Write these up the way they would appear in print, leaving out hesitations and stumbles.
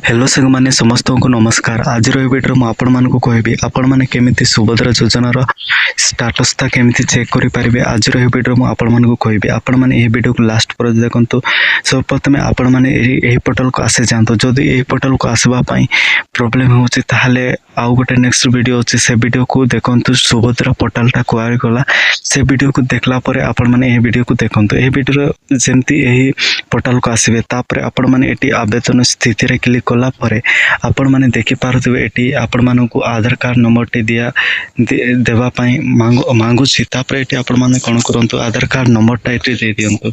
Hello संग माने समस्त को नमस्कार। आज वीडियो में आपण मानक कहबी आपण माने केमिति सुभद्रा योजनार स्टेटस ता केमिति चेक करि परिबे। आज वीडियो में आपण मानक कहबी आपण माने ए वीडियो को लास्ट पर देखंतु। सब प्रथमे आपण माने एही पोर्टल को आसे जानतो। जदि एही पोर्टल को आसबा पई प्रॉब्लम होछि ताहाले आउ गोटे नेक्स्ट वीडियो अछि, से वीडियो को देखंतु। सुभद्रा पोर्टल ता क्वारी कला से वीडियो को देखला परे आपण माने ए वीडियो को देखंतु। ए वीडियो जेमति एही पोर्टल को आसीबे तापरे आपण माने एटी आवेदन स्थिति रे क्लिक कला परे आपण माने देखि पारुथिबे एटी आपण मानकु आधार कार्ड नंबर टी दिया देवा पई मांगु छी। तापरे एटी आपण माने कोन करंतु आधार कार्ड नंबर टा एटी दे दियंतु।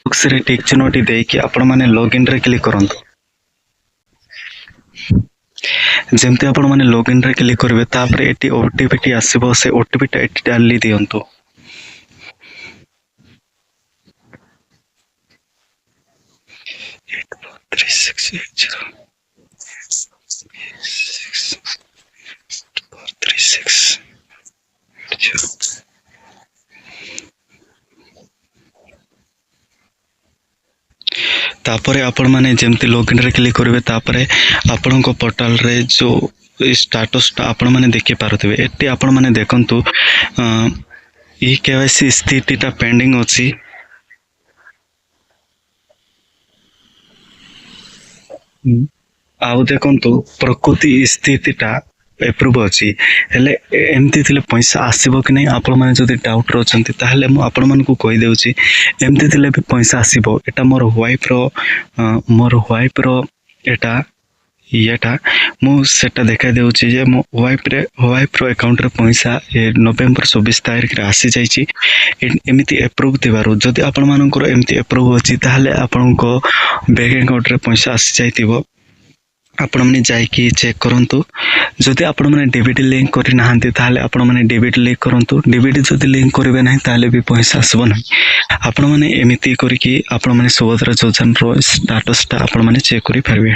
बॉक्स रे टिक चिन्हटी देई कि आपण माने लॉगिन रे क्लिक करंतु। जेमते आपण माने लॉगिन रे क्लिक करबे तापरे एटी ओटीपी टी आसीबो। से ओटीपी टा एटी डाली दियंतु। तापरे आपण माने जेमती लॉगिन रे क्लिक करबे तापरे आपण को पोर्टल रे जो स्टेटस ता आपण माने देखि पारुथिबे। एटी आपण माने देखंतु ई केवाईसी स्थिति ता पेंडिंग अछि। आउ देखंतु प्रकृति स्थिति ता एप्रूव अछि। हेले एमती थिले पैसा आसीबो कि नै आपण माने जदि डाउट रहचंती ताहले मु आपण मानकु कहि देउछि। एमती थिले भी पैसा आसीबो। एटा मोर वाइफ रो एटा येटा मु सेटा देखा देउछि जे मो वाइफ रो अकाउंट रे पैसा नवंबर 24 तारिख रे आसी जाइछि। एमिति एप्रूव दिबारो जदि आपण मानकर एमिति एप्रूव अछि ताहले आपनको बैंक अकाउंट रे पैसा आसी जाइतिबो। आपण माने जाई कि चेक करंतु। जदि आपण माने डीबीटी लिंक करि नाहंती ताहले आपण माने डीबीटी लिंक करंतु। डीबीटी जदि लिंक करिवे नाही ताहले भी पैसा आसबो नाही। आपण माने एमिति करि कि आपण माने सुभद्रा योजना रो स्टेटस ता आपण माने चेक करि परबे।